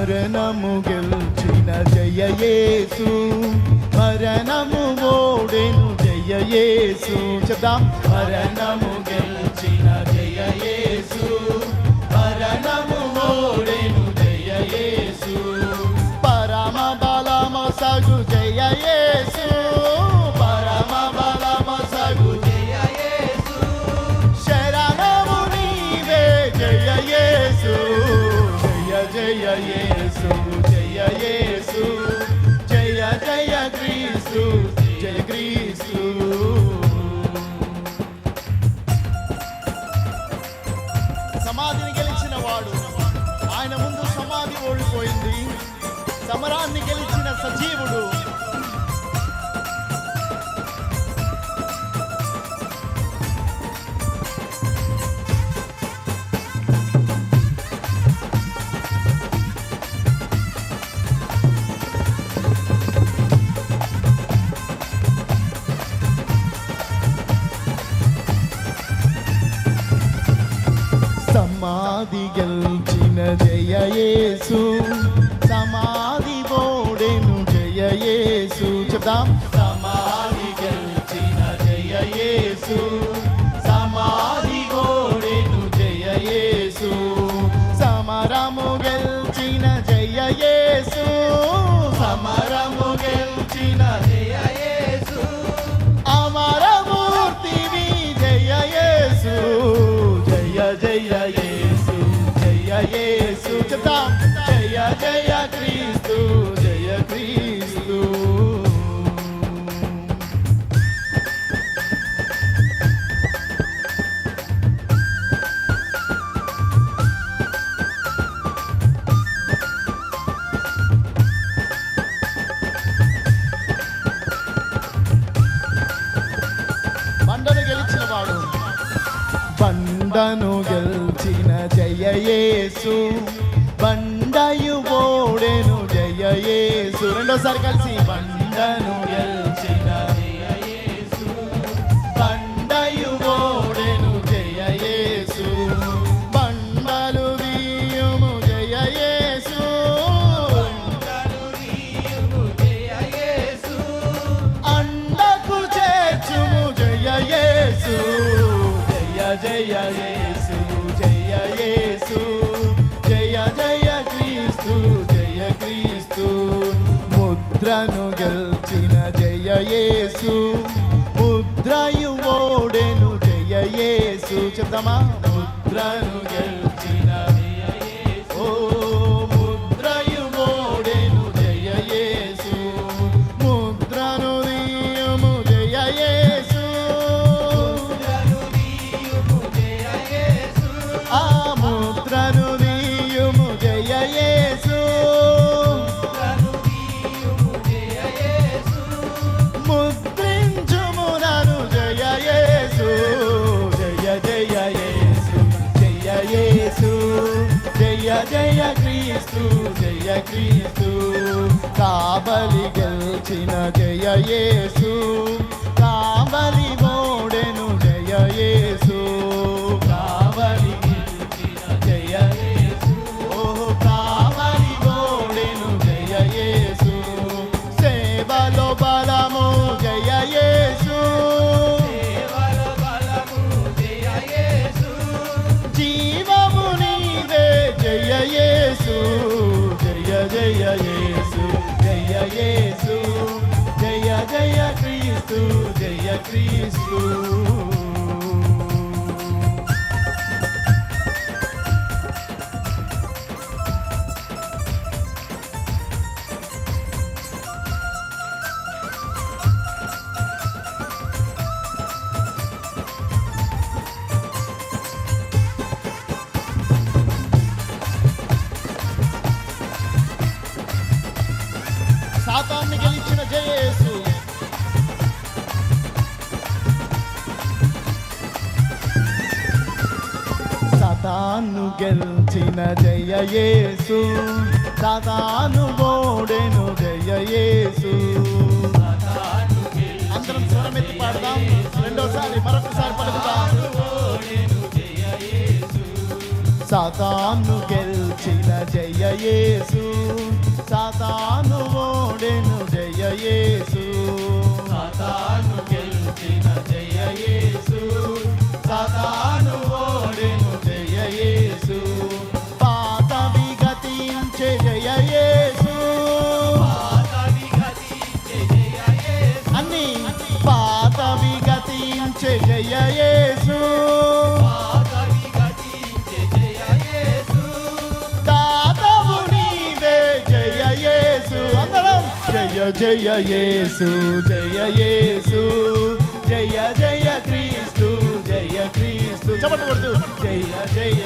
మరణము గెలిచిన జయ యేసు, మరణము ఓడెను జయ యేసు. చెప్దాం, మరణము గెలిచిన జయ యేసు, మరణము ఓడెను జయ యేసు. పరమ బలము సగు జయ యేసు, పరమ బలము సగు జయ యేసు. శరణము నీవే జయ యేసు, జయ జయ యేసు, జయ యేసు, జయ జయ క్రీస్తు, జయ క్రీస్తు. సమాధిని గెలిచిన వాడు, ఆయన ముందు సమాధి ఓడిపోయింది. సమరాన్ని గెలిచిన సజీవుడు, సమాధి గెలిచిన జయ యేసు, సమాధి ఓడెను జయ యేసు. చెప్దాం, సమాధి గెలిచిన జయ యేసు, సమాధి ఓడెను జయ యేసు. సమరము గెలిచిన జయ యేసు, సమరము గెలిచిన జయ యేసు. అమరమూర్తివి జయ యేసు, జయ జయ యేసు, జయ యేసు. చెప్తాం, జయ జయ క్రీస్తు, జయ క్రీస్తు. బండను గెలిచిన వాడు, బండను గెలిచిన జయ యేసు, బండయు ఓడెను జయ యేసు. రెండోసారి కలిసి, బండను గెలిచిన జయ యేసు, బండయు ఓడెను జయ యేసు. బండలు వీయుము జయ యేసు, బండలు వీయుము జయ యేసు. అండకు చేర్చుము జయ యేసు, జయ జయ యేసు, జయ యేసు, జయ జయ క్రీస్తు, జయ క్రీస్తు. ముద్రను గెలిచిన జయ యేసు, ముద్రయు ఓడెను జయ యేసు. చెప్తామా, ముద్రను గెలిచిన జయ యేసు, ఓ ముద్రయు ఓడెను జయ యేసు. ముద్రను దీయము జయ యేసు, ఆ ముద్రను దీయుము జయ యేసు, ముద్రించుము నన్ను జయ యేసు, జయ జయ యేసు, జయ యేసు, జయ జయ క్రీస్తు, జయ క్రీస్తు. కావలి గెలిచిన జయ యేసు, కావలి ఓడెను జయ యేసు. కావలి గెలిచిన జయ యేసు, ఓ కావలి ఓడెను జయ యేసు. సేవలో బలము జయ యేసు, సేవలో బలము జయ యేసు. జీవము నీవే జయ యేసు, జయ జయ యేసు, జయ యేసు, జయ జయ క్రీస్తు, జయ క్రీస్తు. సాతాన్ని గెలిచిన జయ యేసు, సాతాను గెలిచిన జయ యేసు, సాతాను ఓడెను జయ యేసు. అందరం స్వరమెత్తి పాడదాం, రెండోసారి మరొకసారి పలుకుదాం. సాతాను గెలిచిన జయ యేసు సాతాను ఓడెను జయ యేసు సాతాను గెలిచిన జయ యేసు సాతాను ఓడెను జయ యేసు పాత విగతించే జయ యేసు పాత విగతించే జయ యేసు అన్ని పాత విగతించే జయ యేసు పాత విగతించే జయ యేసు దాతవు నీవే జయ యేసు అందరం జయ జయ యేసు జయ యేసు జయ జయ క్రీస్తు జయ క్రీస్తు చప్పట్లు కొడుతూ జయ జయ